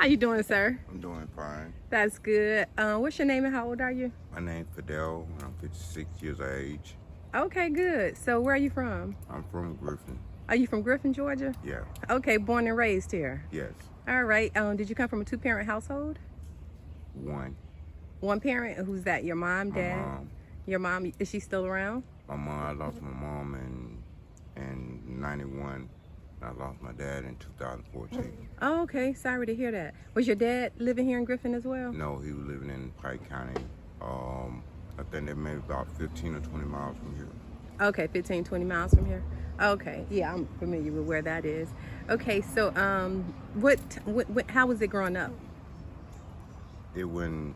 How you doing, sir? I'm doing fine. That's good. What's your name and how old are you? My name's Fidel. I'm 56 years of age. Okay, good. So where are you from? I'm from Griffin. Are you from Griffin, Georgia? Yeah. Okay, born and raised here. Yes. All right. Did you come from a two-parent household? One. One parent? Who's that? Your mom, My dad? mom. Your mom, is she still around? I lost my mom in 91. I lost my dad in 2014. Oh, okay. Sorry to hear that. Was your dad living here in Griffin as well? No, he was living in Pike County. I think they're maybe about 15 or 20 miles from here. Okay, 15, 20 miles from here. Okay, yeah, I'm familiar with where that is. Okay, so how was it growing up? It wouldn't,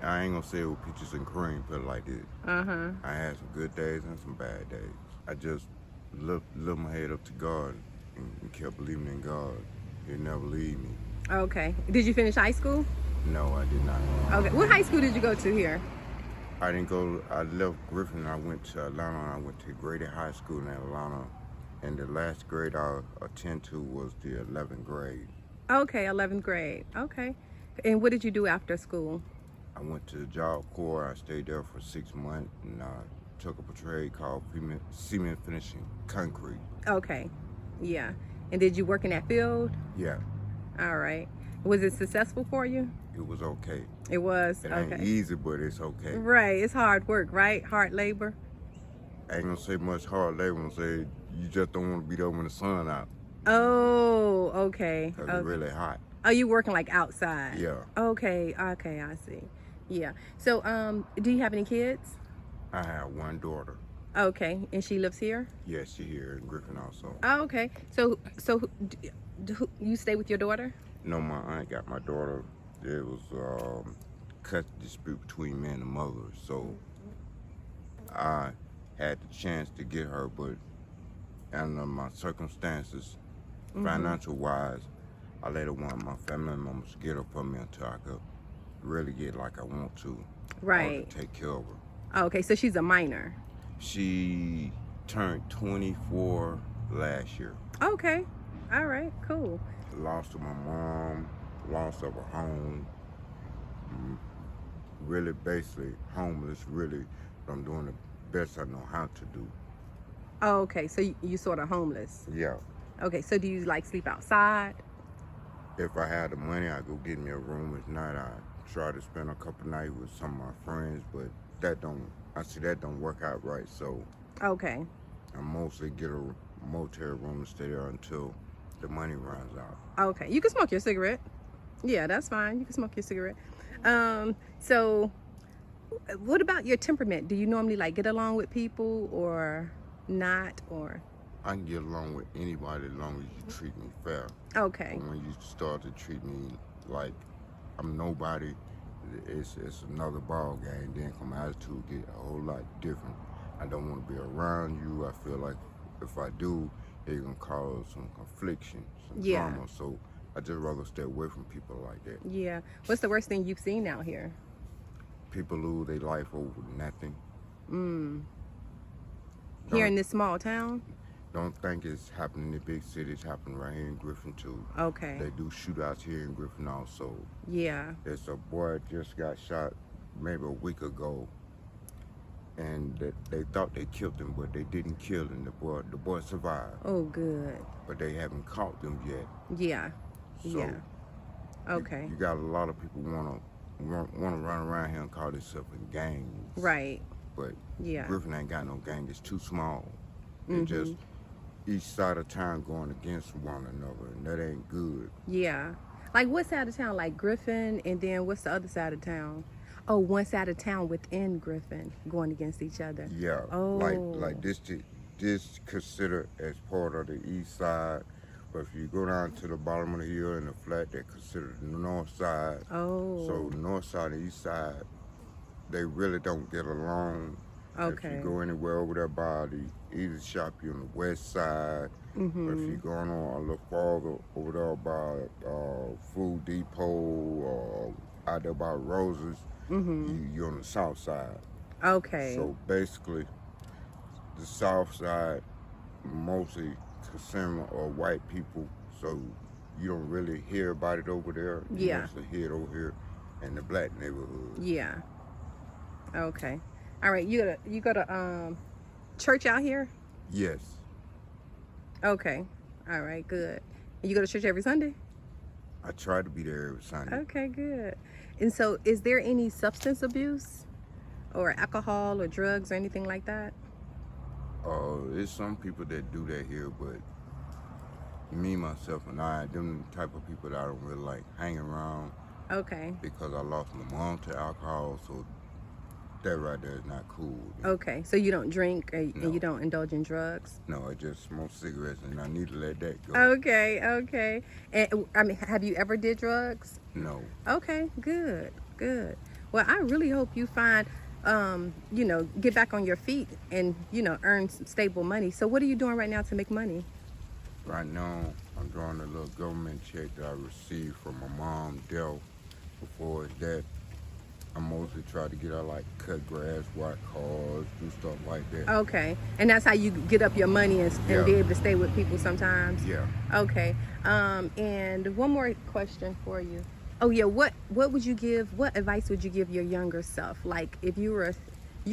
I ain't gonna say it was peaches and cream, put it like this. Uh-huh. I had some good days and some bad days. I just lift my head up to God and kept believing in God. He never leave me. Okay. Did you finish high school? No, I did not. Okay. What high school did you go to here? I didn't go. I left Griffin and I went to Atlanta. I went to Grady High School in Atlanta. And the last grade I attended to was the 11th grade. Okay, 11th grade. Okay. And what did you do after school? I went to the Job Corps. I stayed there for 6 months and took up a trade called cement finishing concrete. Okay. Yeah. And did you work in that field? Yeah. All right. Was it successful for you? It was okay. It was? It okay. ain't easy, but it's okay. Right. It's hard work, right? Hard labor. I ain't gonna say much hard labor. I'm gonna say you just don't want to be there when the sun out. Oh, okay. Cause Okay. it's really hot. Oh, you working like outside? Yeah. Okay, okay, I see. Yeah. So, do you have any kids? I have one daughter. Okay, and she lives here? Yes, she here in Griffin also. Oh, okay. So you stay with your daughter? No, my aunt got my daughter. It was custody dispute between me and the mother. So I had the chance to get her, but under my circumstances, financial wise, I later wanted my family members to get her for me until I could really get like I want to. Right. To take care of her. Oh, okay, so she's a minor. She turned 24 last year. Okay. All right, cool. Lost of my mom, loss of a home. Really, basically homeless. Really, but I'm doing the best I know how to do. Oh, okay, so you sort of homeless. Yeah. Okay, so do you like sleep outside? If I had the money, I'd go get me a room. If not, I try to spend a couple nights with some of my friends, but that don't work out right. So Okay. I mostly get a motel room to stay there until the money runs out. Okay, you can smoke your cigarette. Yeah, that's fine. You can smoke your cigarette. So what about your temperament? Do you normally like get along with people or not, or? I can get along with anybody as long as you treat me fair. Okay. But when you start to treat me like I'm nobody, it's another ball game. Then come attitude get a whole lot different. I don't want to be around you. I feel like if I do, it's gonna cause some confliction, some drama. So I just rather stay away from people like that. Yeah. What's the worst thing you've seen out here? People lose their life over nothing. Here in this small town? Don't think it's happening in the big cities. Happening right here in Griffin too. Okay. They do shootouts here in Griffin also. Yeah. There's a boy just got shot maybe a week ago, and they thought they killed him, but they didn't kill him. The boy survived. Oh, good. But they haven't caught them yet. Yeah. So Yeah. Okay. You got a lot of people wanna run around here and call themselves in gangs. Right. But Yeah. Griffin ain't got no gang. It's too small. It's just each side of town going against one another, and that ain't good. Yeah. Like what side of town? Like Griffin, and then what's the other side of town? Oh, one side of town within Griffin going against each other. Yeah. Oh. Like this considered as part of the east side. But if you go down to the bottom of the hill in the flat, they're considered the north side. Oh. So the north side and east side, they really don't get along. Okay. If you go anywhere over there by the easy shop, you're on the west side. But if you're going on a little farther over there by Food Depot or out there by Roses, you're on the south side. Okay. So basically, the south side mostly consuming are white people. So you don't really hear about it over there. You Yeah. mostly hear it over here in the black neighborhood. Yeah. Okay. All right. You go to church out here? Yes. Okay. All right. Good. And you go to church every Sunday? I try to be there every Sunday. Okay. Good. And so, is there any substance abuse, or alcohol, or drugs, or anything like that? There's some people that do that here, but me, myself, and I, them type of people that I don't really like hanging around Okay. because I lost my mom to alcohol, so that right there is not cool. Okay. So you don't drink, and No. you don't indulge in drugs? No, I just smoke cigarettes, and I need to let that go. Okay. Okay. And I mean, have you ever did drugs? No. Okay, good, good. Well, I really hope you find, get back on your feet and, earn some stable money. So what are you doing right now to make money? Right now, I'm drawing a little government check that I received from my mom, Dell. Before that, I mostly try to get out, like, cut grass, wash cars, do stuff like that. Okay, and that's how you get up your money and Yeah. be able to stay with people sometimes? Yeah. Okay, and one more question for you. Oh yeah, what advice would you give your younger self? Like, if you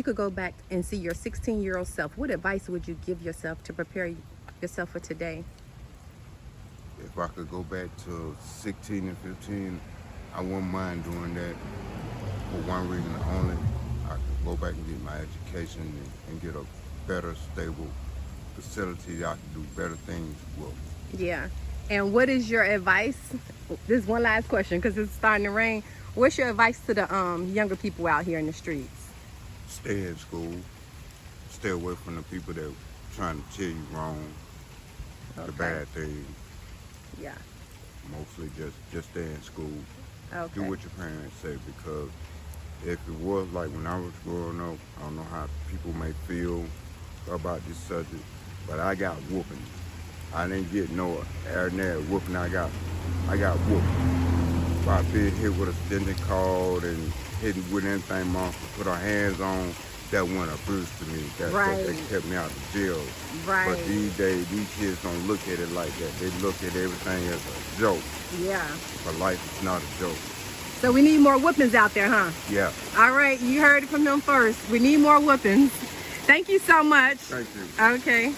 could go back and see your 16-year-old self, what advice would you give yourself to prepare yourself for today? If I could go back to 16 and 15, I wouldn't mind doing that. For one reason only, I could go back and get my education and get a better, stable facility I can do better things with. Yeah. And what is your advice? This is one last question because it's starting to rain. What's your advice to the younger people out here in the streets? Stay in school. Stay away from the people that are trying to tell you wrong, the bad things. Yeah. Mostly just stay in school. Okay. Do what your parents say, because if it was like when I was growing up, I don't know how people may feel about this subject, but I got whooping. I didn't get no ordinary whooping. I got whooped by being hit with a extended cord and hitting with anything mom could put her hands on. That went abuse to me. That kept me out of jail. Right. But these days, these kids don't look at it like that. They look at everything as a joke. Yeah. But life is not a joke. So we need more whoopings out there, huh? Yeah. All right, you heard it from him first. We need more whoopings. Thank you so much. Thank you. Okay.